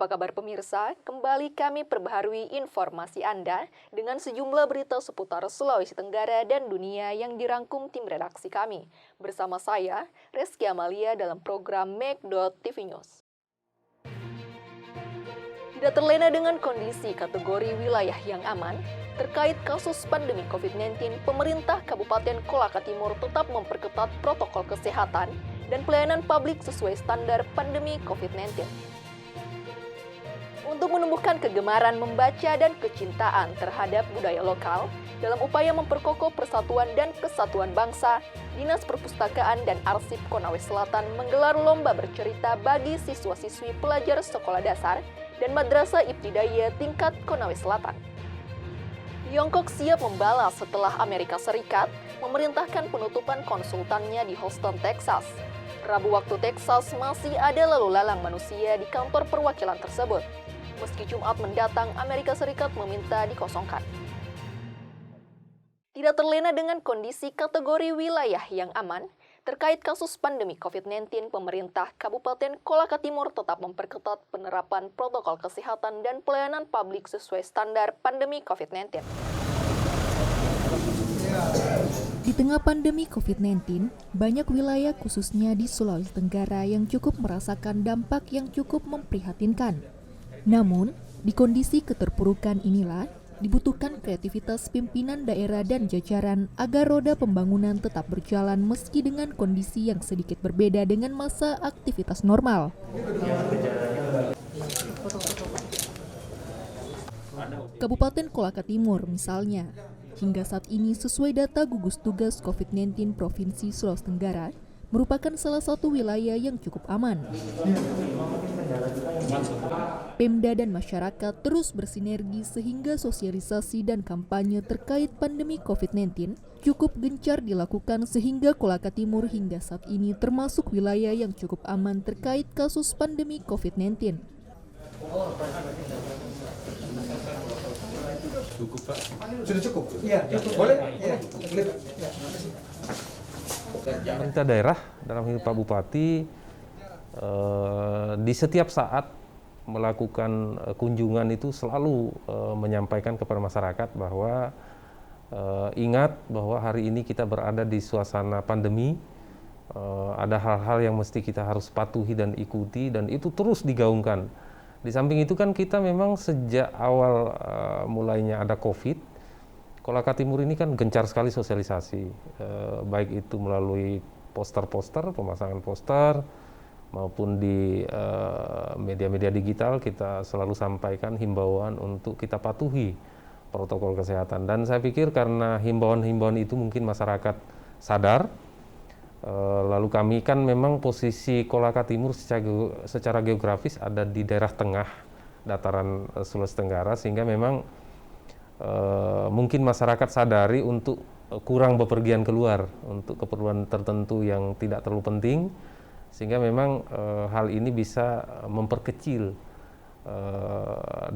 Apa kabar pemirsa? Kembali kami perbaharui informasi Anda dengan sejumlah berita seputar Sulawesi Tenggara dan dunia yang dirangkum tim redaksi kami. Bersama saya, Reski Amalia dalam program Make.TV News. Tidak terlena dengan kondisi kategori wilayah yang aman, terkait kasus pandemi COVID-19, pemerintah Kabupaten Kolaka Timur tetap memperketat protokol kesehatan dan pelayanan publik sesuai standar pandemi COVID-19. Untuk menumbuhkan kegemaran membaca dan kecintaan terhadap budaya lokal, dalam upaya memperkokoh persatuan dan kesatuan bangsa, Dinas Perpustakaan dan Arsip Konawe Selatan menggelar lomba bercerita bagi siswa-siswi pelajar sekolah dasar dan Madrasah Ibtidaiyah tingkat Konawe Selatan. Tiongkok siap membalas setelah Amerika Serikat memerintahkan penutupan konsultannya di Houston, Texas. Rabu waktu Texas masih ada lalu lalang manusia di kantor perwakilan tersebut. Meski Jumat mendatang, Amerika Serikat meminta dikosongkan. Tidak terlena dengan kondisi kategori wilayah yang aman, terkait kasus pandemi COVID-19, pemerintah Kabupaten Kolaka Timur tetap memperketat penerapan protokol kesehatan dan pelayanan publik sesuai standar pandemi COVID-19. Di tengah pandemi COVID-19, banyak wilayah khususnya di Sulawesi Tenggara yang cukup merasakan dampak yang cukup memprihatinkan. Namun, di kondisi keterpurukan inilah, dibutuhkan kreativitas pimpinan daerah dan jajaran agar roda pembangunan tetap berjalan meski dengan kondisi yang sedikit berbeda dengan masa aktivitas normal. Kabupaten Kolaka Timur misalnya, hingga saat ini sesuai data gugus tugas COVID-19 Provinsi Sulawesi Tenggara, merupakan salah satu wilayah yang cukup aman. Pemda dan masyarakat terus bersinergi sehingga sosialisasi dan kampanye terkait pandemi COVID-19 cukup gencar dilakukan sehingga Kolaka Timur hingga saat ini termasuk wilayah yang cukup aman terkait kasus pandemi COVID-19. Cukup, Pak. Sudah cukup? Iya, cukup. Boleh? Iya. Pemerintah daerah dalam hal Pak Bupati di setiap saat melakukan kunjungan itu selalu menyampaikan kepada masyarakat bahwa ingat bahwa hari ini kita berada di suasana pandemi, ada hal-hal yang mesti kita harus patuhi dan ikuti dan itu terus digaungkan. Di samping itu kan kita memang sejak awal mulainya ada COVID, Kolaka Timur ini kan gencar sekali sosialisasi, baik itu melalui poster-poster, pemasangan poster, maupun di media-media digital kita selalu sampaikan himbauan untuk kita patuhi protokol kesehatan. Dan saya pikir karena himbauan-himbauan itu mungkin masyarakat sadar, lalu kami kan memang posisi Kolaka Timur secara geografis ada di daerah tengah dataran Sulawesi Tenggara, sehingga memang mungkin masyarakat sadari untuk kurang bepergian keluar untuk keperluan tertentu yang tidak terlalu penting, sehingga memang hal ini bisa memperkecil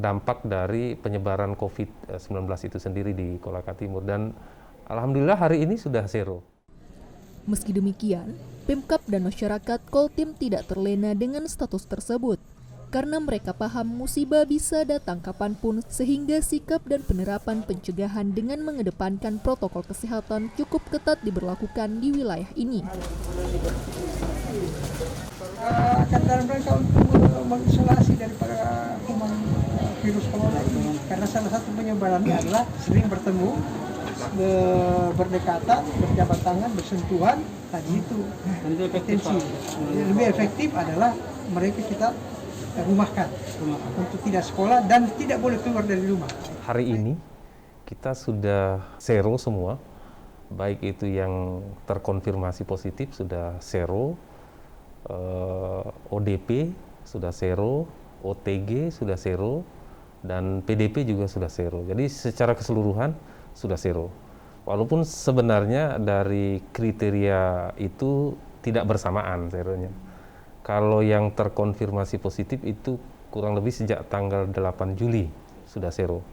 dampak dari penyebaran COVID-19 itu sendiri di Kolaka Timur. Dan alhamdulillah hari ini sudah zero. Meski demikian, Pemkab dan masyarakat Koltim tidak terlena dengan status tersebut, karena mereka paham musibah bisa datang kapanpun sehingga sikap dan penerapan pencegahan dengan mengedepankan protokol kesehatan cukup ketat diberlakukan di wilayah ini. Akan dalam rangka untuk mengisolasi daripada kuman virus corona ini, karena salah satu penyebarannya adalah sering bertemu, berdekatan, berjabat tangan, bersentuhan, tadi itu potensi. Lebih efektif adalah mereka kita rumahkan untuk tidak sekolah dan tidak boleh keluar dari rumah. Hari ini kita sudah zero semua, baik itu yang terkonfirmasi positif sudah zero, ODP sudah zero, OTG sudah zero, dan PDP juga sudah zero. Jadi secara keseluruhan sudah zero. Walaupun sebenarnya dari kriteria itu tidak bersamaan zeronya. Kalau yang terkonfirmasi positif itu kurang lebih sejak tanggal 8 Juli sudah zero.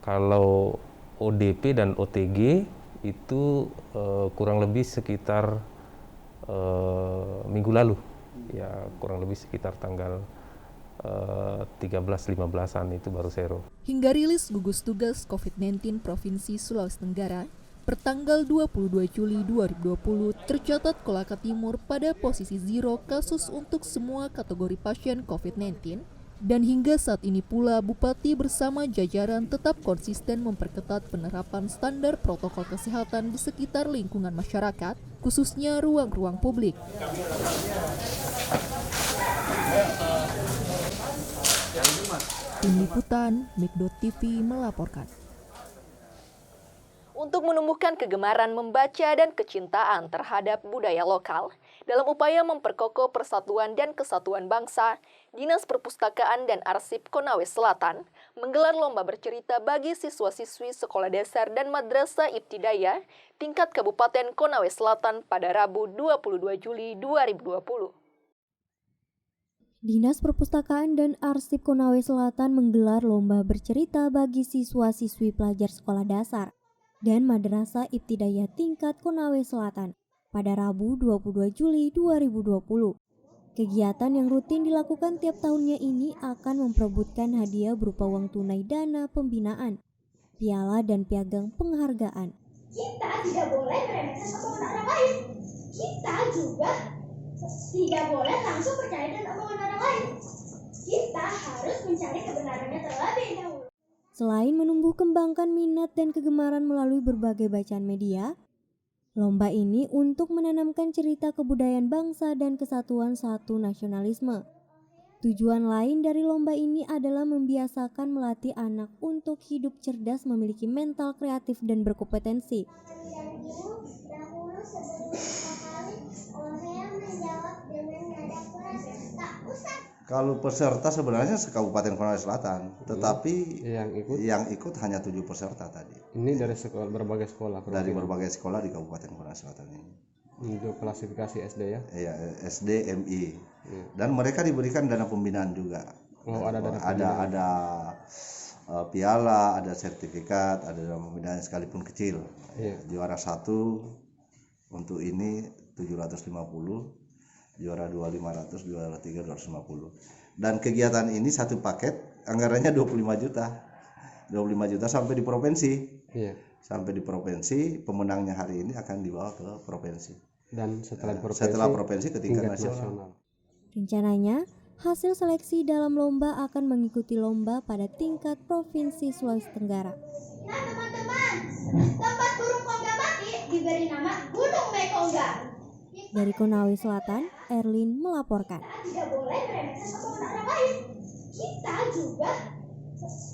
Kalau ODP dan OTG itu kurang lebih sekitar minggu lalu, ya kurang lebih sekitar tanggal 13-15an itu baru zero. Hingga rilis gugus tugas COVID-19 Provinsi Sulawesi Tenggara, pertanggal 22 Juli 2020 tercatat Kolaka Timur pada posisi zero kasus untuk semua kategori pasien COVID-19, dan hingga saat ini pula Bupati bersama jajaran tetap konsisten memperketat penerapan standar protokol kesehatan di sekitar lingkungan masyarakat, khususnya ruang-ruang publik. Tim Liputan, Mik.TV melaporkan. Untuk menumbuhkan kegemaran membaca dan kecintaan terhadap budaya lokal, dalam upaya memperkokoh persatuan dan kesatuan bangsa, Dinas Perpustakaan dan Arsip Konawe Selatan menggelar lomba bercerita bagi siswa-siswi sekolah dasar dan madrasah ibtidayah tingkat Kabupaten Konawe Selatan pada Rabu 22 Juli 2020. Dinas Perpustakaan dan Arsip Konawe Selatan menggelar lomba bercerita bagi siswa-siswi pelajar sekolah dasar dan madrasah ibtidayah tingkat Konawe Selatan pada Rabu 22 Juli 2020. Kegiatan yang rutin dilakukan tiap tahunnya ini akan memperebutkan hadiah berupa uang tunai dana pembinaan, piala dan piagam penghargaan. Kita tidak boleh meremehkan omongan orang lain. Kita juga tidak boleh langsung percaya dengan omongan orang lain. Kita harus mencari kebenarannya terlebih dahulu. Selain menumbuh kembangkan minat dan kegemaran melalui berbagai bacaan media, lomba ini untuk menanamkan cerita kebudayaan bangsa dan kesatuan satu nasionalisme. Tujuan lain dari lomba ini adalah membiasakan melatih anak untuk hidup cerdas, memiliki mental kreatif dan berkompetensi. Dahulu sebelum sekali orang menjawab dengan nada keras, tak usah. Kalau peserta sebenarnya se-Kabupaten Konawe Selatan, tetapi yang ikut hanya 7 peserta tadi. Ini dari berbagai sekolah. Dari berbagai sekolah di Kabupaten Konawe Selatan ini. Untuk klasifikasi SD ya? Iya, SD, MI. Ya. Dan mereka diberikan dana pembinaan juga. Oh, ada dana pembinaan. Ada piala, ada sertifikat, ada dana pembinaan sekalipun kecil. Ya. Juara 1 untuk ini 750. Juara 2 500, juara 3 250. Dan kegiatan ini satu paket anggarannya 25 juta. 25 juta sampai di provinsi. Iya. Sampai di provinsi, pemenangnya hari ini akan dibawa ke provinsi. Dan setelah provinsi ke tingkat nasional. Rencananya, hasil seleksi dalam lomba akan mengikuti lomba pada tingkat Provinsi Sulawesi Tenggara. Nah teman-teman, tempat burung kongga mati diberi nama Gunung Mekongga. Dari Konawe Selatan, Erlin melaporkan. Kita tidak boleh meremehkan omongan orang lain. Kita juga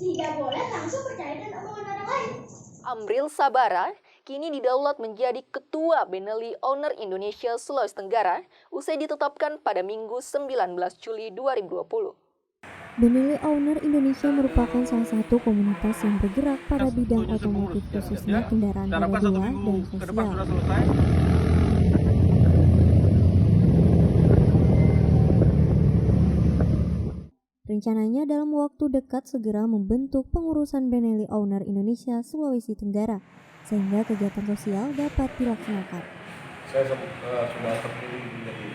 tidak boleh langsung percaya dengan omongan orang lain. Amril Sabara kini didaulat menjadi Ketua Benelli Owner Indonesia Sulawesi Tenggara usai ditetapkan pada Minggu 19 Juli 2020. Benelli Owner Indonesia merupakan salah satu komunitas yang bergerak pada bidang otomotif khususnya kendaraan roda 2 dan sosial. Rencananya dalam waktu dekat segera membentuk pengurusan Benelli Owner Indonesia Sulawesi Tenggara sehingga kegiatan sosial dapat dilaksanakan. Saya sudah terpilih menjadi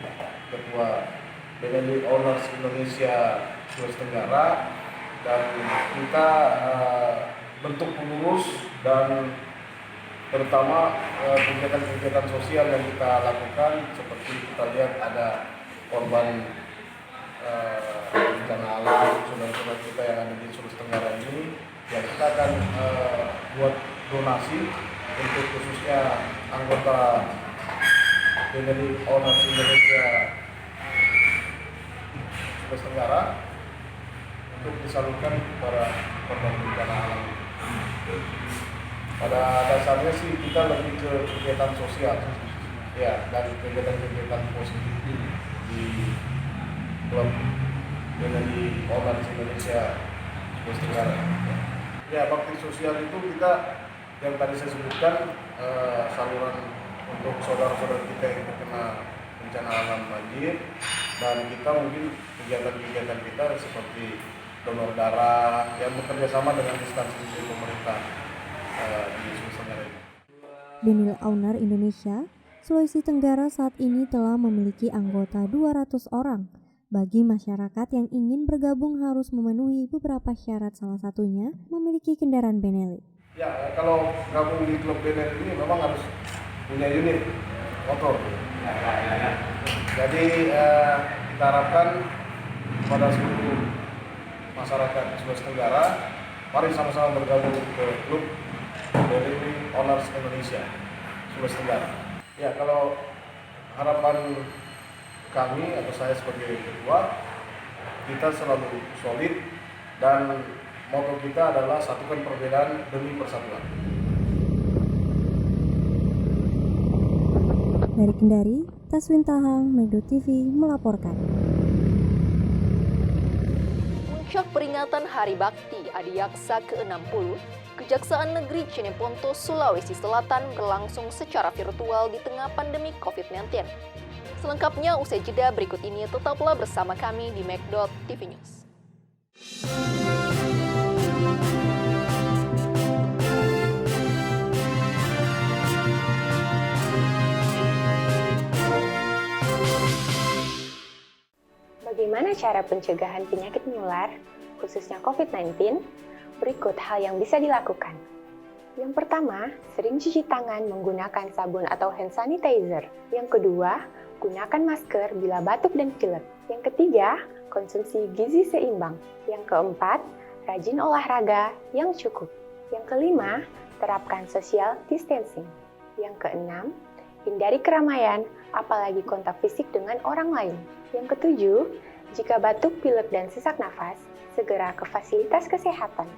Ketua Benelli Owners Indonesia Sulawesi Tenggara dan kita bentuk pengurus dan terutama kegiatan-kegiatan sosial yang kita lakukan seperti kita lihat ada korban bencana alam, saudara-saudara kita yang ada di Sulawesi Tenggara ini, ya kita akan buat donasi untuk khususnya anggota Benelli Owners Indonesia Sulawesi Tenggara untuk disalurkan kepada korban bencana alam. Pada dasarnya sih kita lebih ke kegiatan sosial, ya, dan kegiatan-kegiatan positif di klub Benelli Owners Indonesia Sulawesi Tenggara. Ya, bakti sosial itu kita yang tadi saya sebutkan saluran untuk saudara-saudara kita yang terkena bencana alam banjir, dan kita mungkin kegiatan-kegiatan kita seperti donor darah yang bekerja sama dengan instansi pemerintah di Sulawesi Tenggara ini. Benelli Owner Indonesia Sulawesi Tenggara saat ini telah memiliki anggota 200 orang Bagi masyarakat yang ingin bergabung harus memenuhi beberapa syarat, salah satunya memiliki kendaraan Benelli. Ya, kalau gabung di klub Benelli ini memang harus punya unit motor. Jadi kita harapkan kepada seluruh masyarakat Sulawesi Tenggara, mari sama-sama bergabung ke klub Benelli Owners Indonesia Sulawesi Tenggara. Ya, kalau harapan kami atau saya sebagai ketua, kita selalu solid dan moto kita adalah satukan perbedaan demi persatuan. Dari Kendari, Taswin Tahang, Megdo TV melaporkan. Puncak peringatan Hari Bakti Adiaksa ke-60, Kejaksaan Negeri Cineponto, Sulawesi Selatan berlangsung secara virtual di tengah pandemi COVID-19. Selengkapnya usai jeda berikut ini, tetaplah bersama kami di Megdo TV News. Bagaimana cara pencegahan penyakit menular, khususnya COVID-19? Berikut hal yang bisa dilakukan. Yang pertama, sering cuci tangan menggunakan sabun atau hand sanitizer. Yang kedua, gunakan masker bila batuk dan pilek. Yang ketiga, konsumsi gizi seimbang. Yang keempat, rajin olahraga yang cukup. Yang kelima, terapkan social distancing. Yang keenam, hindari keramaian, apalagi kontak fisik dengan orang lain. Yang ketujuh, jika batuk, pilek, dan sesak nafas, segera ke fasilitas kesehatan.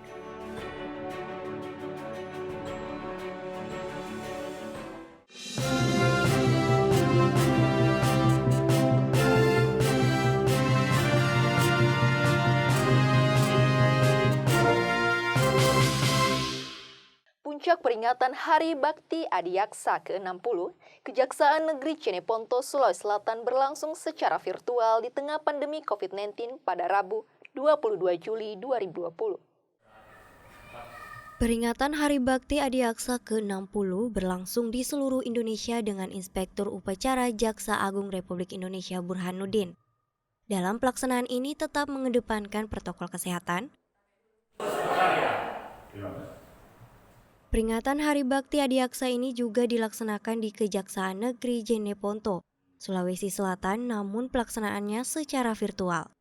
Puncak peringatan Hari Bakti Adiaksa ke-60, Kejaksaan Negeri Cineponto, Sulawesi Selatan berlangsung secara virtual di tengah pandemi COVID-19 pada Rabu 22 Juli 2020. Peringatan Hari Bakti Adiaksa ke-60 berlangsung di seluruh Indonesia dengan Inspektur Upacara Jaksa Agung Republik Indonesia Burhanuddin. Dalam pelaksanaan ini tetap mengedepankan protokol kesehatan. Peringatan Hari Bakti Adiaksa ini juga dilaksanakan di Kejaksaan Negeri Cineponto, Sulawesi Selatan, namun pelaksanaannya secara virtual.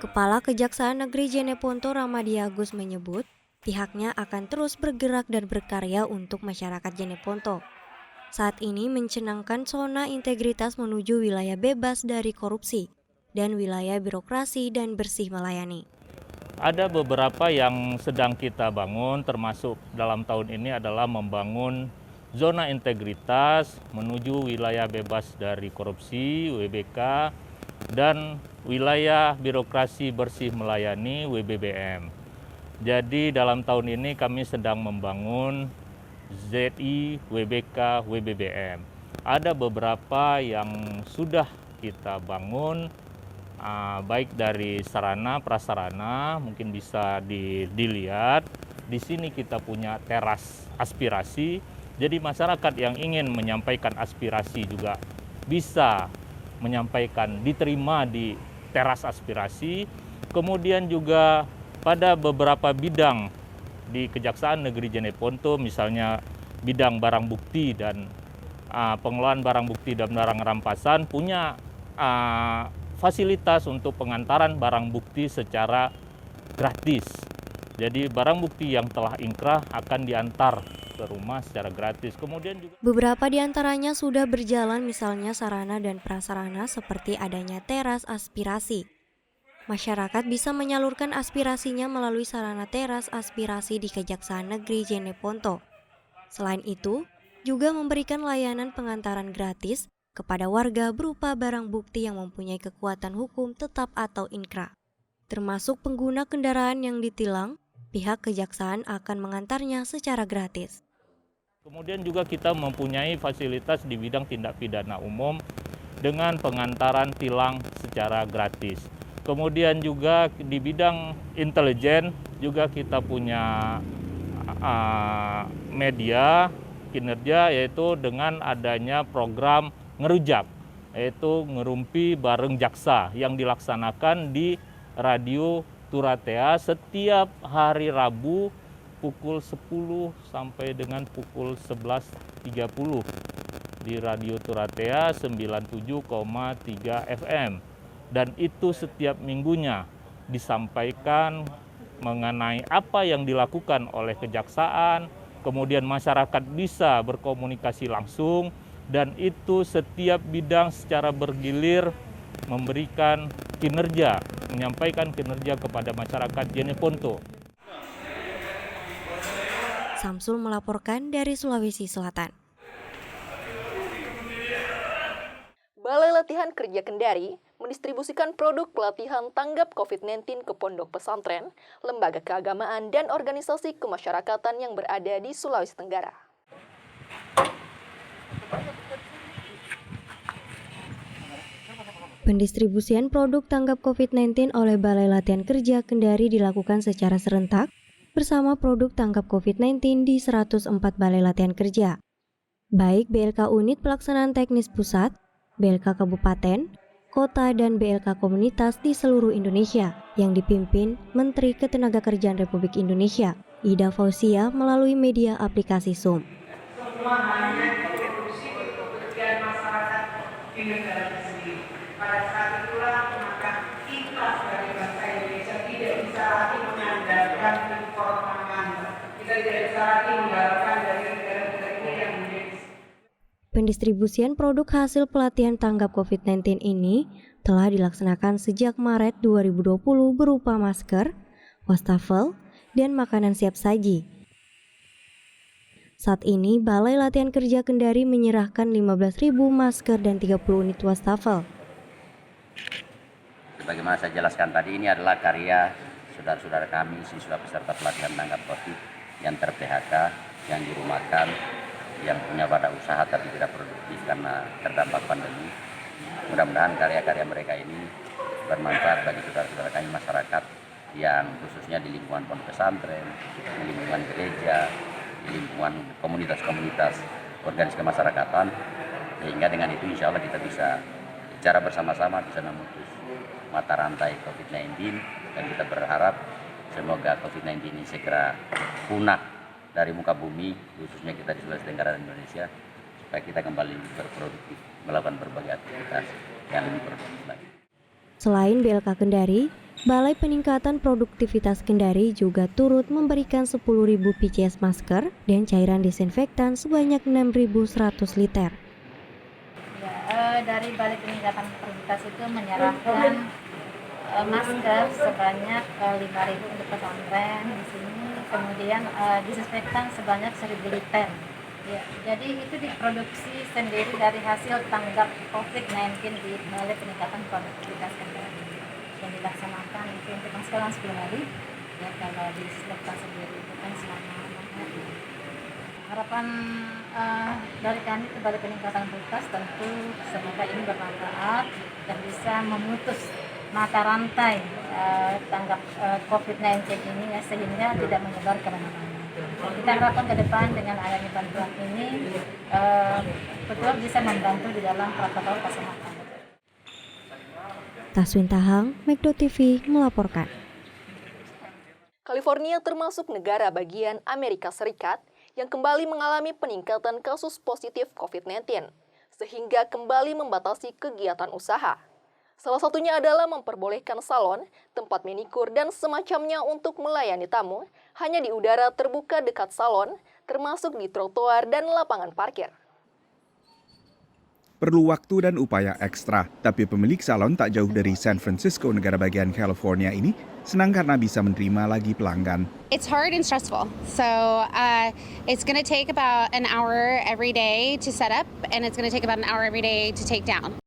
Kepala Kejaksaan Negeri Cineponto Ramadi Agus menyebut, pihaknya akan terus bergerak dan berkarya untuk masyarakat Cineponto. Saat ini mencanangkan zona integritas menuju wilayah bebas dari korupsi dan wilayah birokrasi dan bersih melayani. Ada beberapa yang sedang kita bangun, termasuk dalam tahun ini adalah membangun zona integritas menuju wilayah bebas dari korupsi, WBK, dan wilayah birokrasi bersih melayani, WBBM. Jadi dalam tahun ini kami sedang membangun ZI, WBK, WBBM. Ada beberapa yang sudah kita bangun, baik dari sarana prasarana, mungkin bisa dilihat. Di sini kita punya teras aspirasi, jadi masyarakat yang ingin menyampaikan aspirasi juga bisa menyampaikan, diterima di teras aspirasi. Kemudian juga pada beberapa bidang di Kejaksaan Negeri Cineponto, misalnya bidang barang bukti dan pengelolaan barang bukti dan barang rampasan, punya fasilitas untuk pengantaran barang bukti secara gratis. Jadi barang bukti yang telah inkrah akan diantar ke rumah secara gratis. Kemudian juga beberapa di antaranya sudah berjalan, misalnya sarana dan prasarana seperti adanya teras aspirasi. Masyarakat bisa menyalurkan aspirasinya melalui sarana teras aspirasi di Kejaksaan Negeri Cineponto. Selain itu, juga memberikan layanan pengantaran gratis kepada warga berupa barang bukti yang mempunyai kekuatan hukum tetap atau inkrah. Termasuk pengguna kendaraan yang ditilang, pihak kejaksaan akan mengantarnya secara gratis. Kemudian juga kita mempunyai fasilitas di bidang tindak pidana umum dengan pengantaran tilang secara gratis. Kemudian juga di bidang intelijen juga kita punya media kinerja, yaitu dengan adanya program ngerujak. yaitu ngerumpi bareng jaksa yang dilaksanakan di Radio Turatea setiap hari Rabu pukul 10 sampai dengan pukul 11.30 di Radio Turatea 97,3 FM. Dan itu setiap minggunya disampaikan mengenai apa yang dilakukan oleh kejaksaan, kemudian masyarakat bisa berkomunikasi langsung, dan itu setiap bidang secara bergilir memberikan kinerja, menyampaikan kinerja kepada masyarakat Jeneponto. Samsul melaporkan dari Sulawesi Selatan. Balai Latihan Kerja Kendari mendistribusikan produk pelatihan tanggap COVID-19 ke pondok pesantren, lembaga keagamaan, dan organisasi kemasyarakatan yang berada di Sulawesi Tenggara. Pendistribusian produk tanggap COVID-19 oleh Balai Latihan Kerja Kendari dilakukan secara serentak bersama produk tanggap COVID-19 di 104 balai latihan kerja, baik BLK Unit Pelaksanaan Teknis Pusat, BLK Kabupaten, Kota, dan BLK Komunitas di seluruh Indonesia yang dipimpin Menteri Ketenagakerjaan Republik Indonesia, Ida Fauzia, melalui media aplikasi Zoom. Semua hanya diproduksi untuk kepentingan masyarakat di negara sendiri. Pada saat itulah maka ikhlas dari bangsa Indonesia tidak bisa lagi mengandalkan impor pangan. Kita tidak bisa lagi mengandalkan dari negara-negara ini yang menjadi. Pendistribusian produk hasil pelatihan tanggap COVID-19 ini telah dilaksanakan sejak Maret 2020 berupa masker, wastafel, dan makanan siap saji. Saat ini, Balai Latihan Kerja Kendari menyerahkan 15.000 masker dan 30 unit wastafel. Sebagaimana saya jelaskan tadi, ini adalah karya saudara-saudara kami, siswa peserta pelatihan tanggap COVID yang ter-PHK, yang dirumahkan, yang punya badan usaha tapi tidak produktif karena terdampak pandemi. Mudah-mudahan karya-karya mereka ini bermanfaat bagi saudara-saudara kami masyarakat yang khususnya di lingkungan pondok pesantren, di lingkungan gereja, di lingkungan komunitas-komunitas organisasi kemasyarakatan, sehingga dengan itu insya Allah kita bisa secara bersama-sama bisa memutus mata rantai COVID-19, dan kita berharap semoga COVID-19 ini segera punah dari muka bumi, khususnya kita di Sulawesi Tenggara dan Indonesia, supaya kita kembali berproduktif, melakukan berbagai aktivitas yang lebih produktif lagi. Selain BLK Kendari, Balai Peningkatan Produktivitas Kendari juga turut memberikan 10.000 PCS masker dan cairan desinfektan sebanyak 6.100 liter. Dari Balai Peningkatan Produktivitas itu menyerahkan masker sebanyak 5.000 untuk pesantren di sini, kemudian disinfektan sebanyak 1.000 liter. Ya, jadi itu diproduksi sendiri dari hasil tanggap COVID-19 di Balai Peningkatan Produktivitas Kendari yang dilaksanakan itu untuk masker 10 hari, ya kalau disinfektan sendiri itu kan selama 6 hari. Harapan dari kami ke Balai Peningkatan Produktivitas tentu semoga ini bermanfaat dan bisa memutus mata rantai tanggap COVID-19 ini ya, sehingga tidak menyebar kemana-mana. Kita harapkan ke depan dengan adanya bantuan ini betul bisa membantu di dalam protokol kesehatan. Taswin Tahang, Megdo TV melaporkan. California termasuk negara bagian Amerika Serikat yang kembali mengalami peningkatan kasus positif COVID-19, sehingga kembali membatasi kegiatan usaha. Salah satunya adalah memperbolehkan salon, tempat manikur, dan semacamnya untuk melayani tamu hanya di udara terbuka dekat salon, termasuk di trotoar dan lapangan parkir. Perlu waktu dan upaya ekstra, tapi pemilik salon tak jauh dari San Francisco, negara bagian California ini, senang karena bisa menerima lagi pelanggan. It's hard and stressful, so it's going to take about an hour every day to set up, and it's going to take about an hour every day to take down.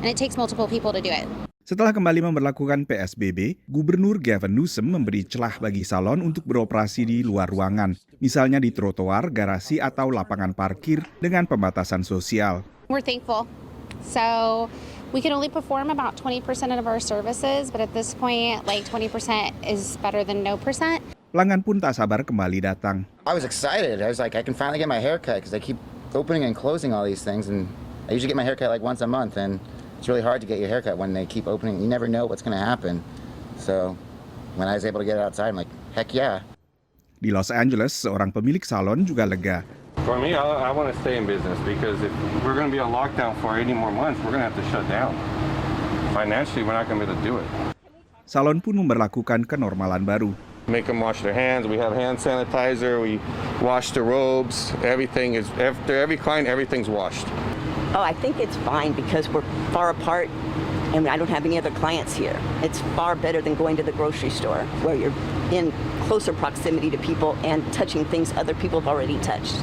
And it takes multiple people to do it. Setelah kembali memberlakukan PSBB, Gubernur Gavin Newsom memberi celah bagi salon untuk beroperasi di luar ruangan, misalnya di trotoar, garasi, atau lapangan parkir dengan pembatasan sosial. We're thankful. So we can only perform about 20% of our services, but at this point, like 20% is better than no percent. Pelanggan pun tak sabar kembali datang. I was excited. I was like, I can finally get my hair cut because I keep opening and closing all these things, and I usually get my haircut like once a month, and it's really hard to get your haircut when they keep opening. You never know what's going to happen. So when I was able to get it outside, I'm like, heck yeah. Di Los Angeles, seorang pemilik salon juga lega. For me, I want to stay in business because if we're going to be on lockdown for 80 more months, we're going to have to shut down. Financially, we're not going to be able to do it. Salon pun memberlakukan kenormalan baru. Make them wash their hands. We have hand sanitizer. We wash the robes. Everything is, after every client, everything's washed. Oh, I think it's fine because we're far apart and I don't have any other clients here. It's far better than going to the grocery store where you're in closer proximity to people and touching things other people have already touched.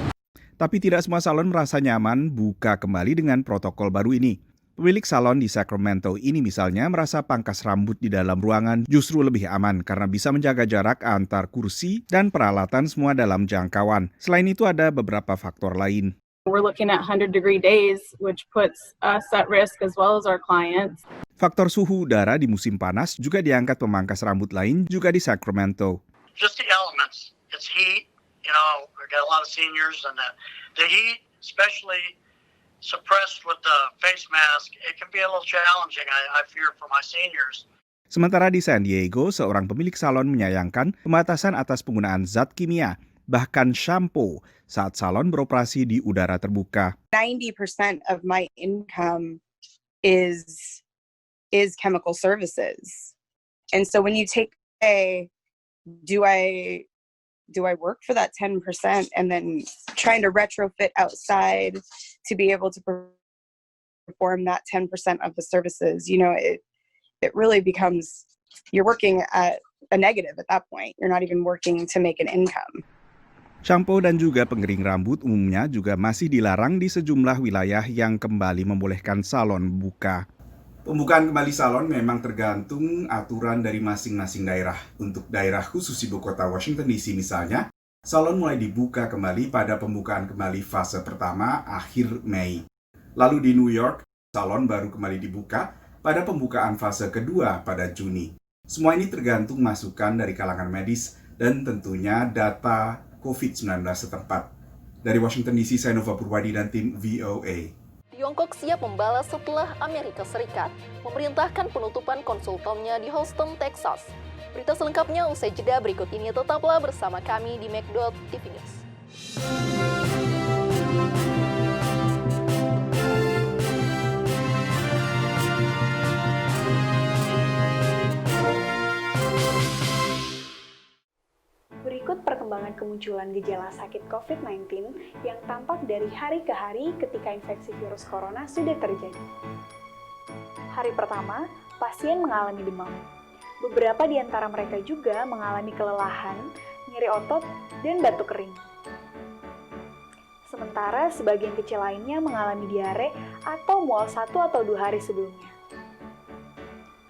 Tapi tidak semua salon merasa nyaman buka kembali dengan protokol baru ini. Pemilik salon di Sacramento ini misalnya merasa pangkas rambut di dalam ruangan justru lebih aman karena bisa menjaga jarak antar kursi dan peralatan semua dalam jangkauan. Selain itu ada beberapa faktor lain. We're looking at 100-degree days, which puts us at risk as well as our clients. Faktor suhu udara di musim panas juga diangkat pemangkas rambut lain juga di Sacramento. Just the elements. It's heat. You know, we've got a lot of seniors, and the heat, especially suppressed with the face mask, it can be a little challenging, I fear, for my seniors. Sementara di San Diego, seorang pemilik salon menyayangkan pembatasan atas penggunaan zat kimia, bahkan shampoo, saat salon beroperasi di udara terbuka. 90% of my income is chemical services. And so when you take do I work for that 10% and then trying to retrofit outside to be able to perform that 10% of the services, you know, it really becomes, you're working at a negative at that point. You're not even working to make an income. Shampoo dan juga pengering rambut umumnya juga masih dilarang di sejumlah wilayah yang kembali membolehkan salon buka. Pembukaan kembali salon memang tergantung aturan dari masing-masing daerah. Untuk daerah khusus ibu kota Washington DC misalnya, salon mulai dibuka kembali pada pembukaan kembali fase pertama akhir Mei. Lalu di New York, salon baru kembali dibuka pada pembukaan fase kedua pada Juni. Semua ini tergantung masukan dari kalangan medis dan tentunya data COVID-19 setempat. Dari Washington DC, saya Nova Purwadi dan tim VOA. Tiongkok siap membalas setelah Amerika Serikat memerintahkan penutupan konsultannya di Houston, Texas. Berita selengkapnya usai jeda berikut ini, tetaplah bersama kami di Mac.tv News. Berikut perkembangan kemunculan gejala sakit COVID-19 yang tampak dari hari ke hari ketika infeksi virus corona sudah terjadi. Hari pertama, pasien mengalami demam. Beberapa di antara mereka juga mengalami kelelahan, nyeri otot, dan batuk kering. Sementara sebagian kecil lainnya mengalami diare atau mual 1 atau 2 hari sebelumnya.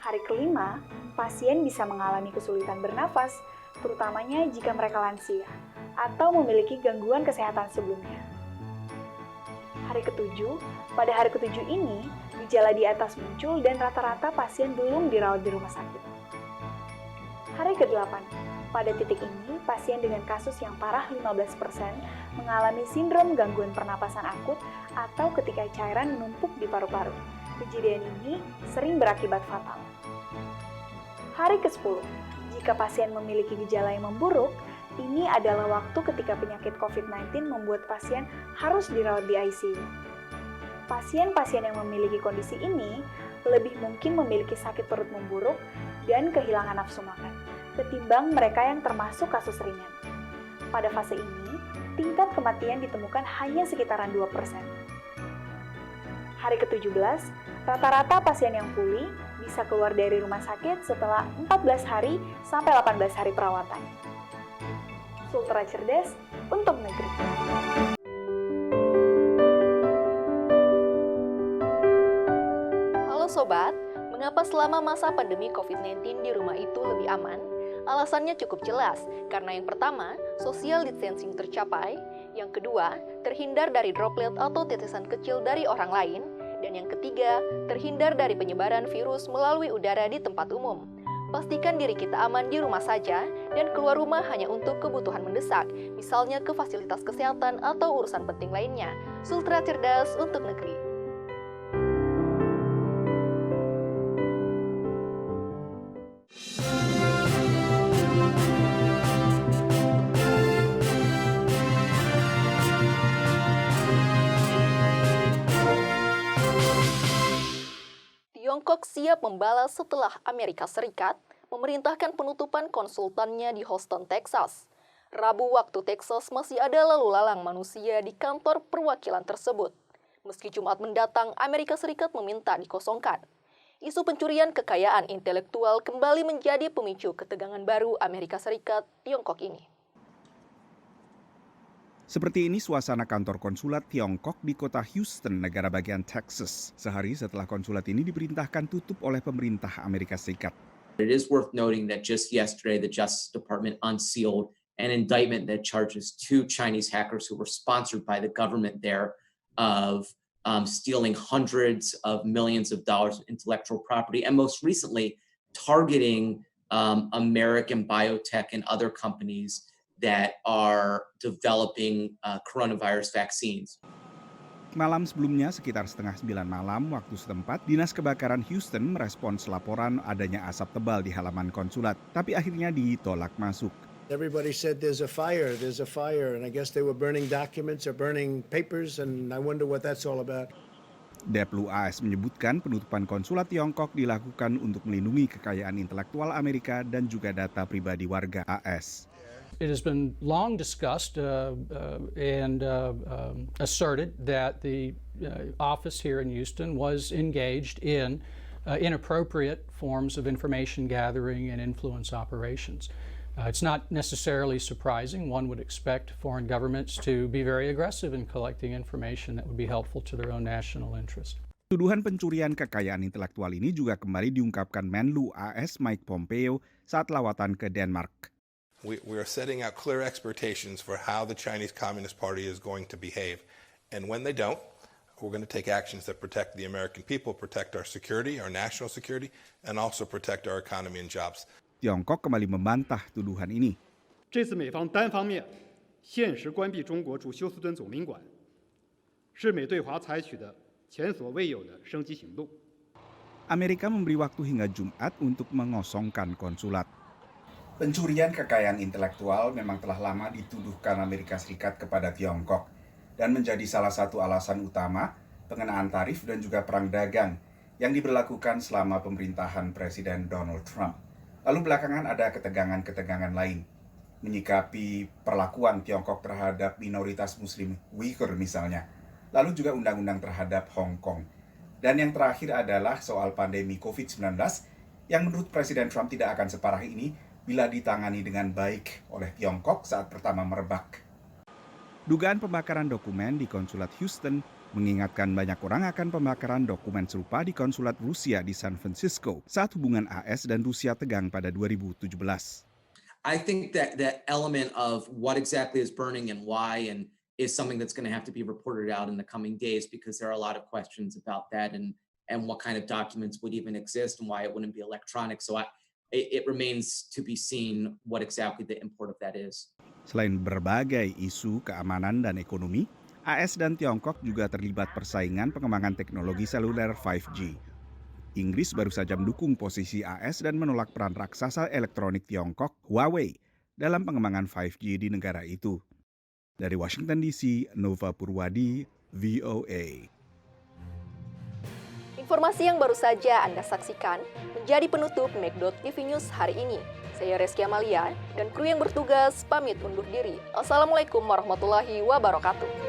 Hari kelima, pasien bisa mengalami kesulitan bernafas, terutamanya jika mereka lansia atau memiliki gangguan kesehatan sebelumnya. Hari ketujuh, pada hari ketujuh ini, gejala di atas muncul dan rata-rata pasien belum dirawat di rumah sakit. Hari ke-8, pada titik ini, pasien dengan kasus yang parah 15% mengalami sindrom gangguan pernapasan akut atau ketika cairan menumpuk di paru-paru. Kejadian ini sering berakibat fatal. Hari ke-10, jika pasien memiliki gejala yang memburuk, ini adalah waktu ketika penyakit COVID-19 membuat pasien harus dirawat di ICU. Pasien-pasien yang memiliki kondisi ini lebih mungkin memiliki sakit perut memburuk dan kehilangan nafsu makan, ketimbang mereka yang termasuk kasus ringan. Pada fase ini, tingkat kematian ditemukan hanya sekitaran 2%. Hari ke-17, rata-rata pasien yang pulih bisa keluar dari rumah sakit setelah 14 hari sampai 18 hari perawatan. Sultra cerdas untuk negeri. Halo Sobat, mengapa selama masa pandemi COVID-19 di rumah itu lebih aman? Alasannya cukup jelas, karena yang pertama, social distancing tercapai, yang kedua, terhindar dari droplet atau tetesan kecil dari orang lain, dan yang ketiga, terhindar dari penyebaran virus melalui udara di tempat umum. Pastikan diri kita aman di rumah saja dan keluar rumah hanya untuk kebutuhan mendesak, misalnya ke fasilitas kesehatan atau urusan penting lainnya. Sultra cerdas untuk negeri. Tiongkok siap membalas setelah Amerika Serikat memerintahkan penutupan konsultannya di Houston, Texas. Rabu waktu Texas masih ada lalu lalang manusia di kantor perwakilan tersebut. Meski Jumat mendatang Amerika Serikat meminta dikosongkan. Isu pencurian kekayaan intelektual kembali menjadi pemicu ketegangan baru Amerika Serikat Tiongkok ini. Seperti ini suasana kantor konsulat Tiongkok di kota Houston, negara bagian Texas, sehari setelah konsulat ini diperintahkan tutup oleh pemerintah Amerika Serikat. It is worth noting that just yesterday the Justice Department unsealed an indictment that charges 2 Chinese hackers who were sponsored by the government there of stealing hundreds of millions of dollars of intellectual property, and most recently targeting American biotech and other companies that are developing coronavirus vaccines. Malam sebelumnya, sekitar setengah 9 malam waktu setempat, Dinas Kebakaran Houston merespons laporan adanya asap tebal di halaman konsulat, tapi akhirnya ditolak masuk. Everybody said there's a fire, and I guess they were burning documents or burning papers, and I wonder what that's all about. Deplu AS menyebutkan penutupan konsulat Tiongkok dilakukan untuk melindungi kekayaan intelektual Amerika dan juga data pribadi warga AS. It has been long discussed and asserted that the office here in Houston was engaged in inappropriate forms of information gathering and influence operations. It's not necessarily surprising. One would expect foreign governments to be very aggressive in collecting information that would be helpful to their own national interest. Tuduhan pencurian kekayaan intelektual ini juga kembali diungkapkan Menlu AS Mike Pompeo saat lawatan ke Denmark. We are setting out clear expectations for how the Chinese Communist Party is going to behave. And when they don't, we're going to take actions that protect the American people, protect our security, our national security, and also protect our economy and jobs. Tiongkok kembali membantah tuduhan ini. 这次美方单方面限时关闭中国驻休斯敦总领馆，是美对华采取的前所未有的升级行动。 Amerika memberi waktu hingga Jumat untuk mengosongkan konsulat. Pencurian kekayaan intelektual memang telah lama dituduhkan Amerika Serikat kepada Tiongkok dan menjadi salah satu alasan utama pengenaan tarif dan juga perang dagang yang diberlakukan selama pemerintahan Presiden Donald Trump. Lalu belakangan ada ketegangan-ketegangan lain, menyikapi perlakuan Tiongkok terhadap minoritas Muslim Uighur misalnya, lalu juga undang-undang terhadap Hong Kong. Dan yang terakhir adalah soal pandemi COVID-19 yang menurut Presiden Trump tidak akan separah ini bila ditangani dengan baik oleh Tiongkok saat pertama merebak. Dugaan pembakaran dokumen di konsulat Houston mengingatkan banyak orang akan pembakaran dokumen serupa di konsulat Rusia di San Francisco saat hubungan AS dan Rusia tegang pada 2017. I think that element of what exactly is burning and why and is something that's going to have to be reported out in the coming days because there are a lot of questions about that and what kind of documents would even exist and why it wouldn't be electronic. So it remains to be seen what exactly the import of that is. Selain berbagai isu keamanan dan ekonomi, AS dan Tiongkok juga terlibat persaingan pengembangan teknologi seluler 5G. Inggris baru saja mendukung posisi AS dan menolak peran raksasa elektronik Tiongkok, Huawei, dalam pengembangan 5G di negara itu. Dari Washington DC, Nova Purwadi, VOA. Informasi yang baru saja Anda saksikan menjadi penutup Make TV News hari ini. Saya Reski Amalia dan kru yang bertugas pamit undur diri. Assalamualaikum warahmatullahi wabarakatuh.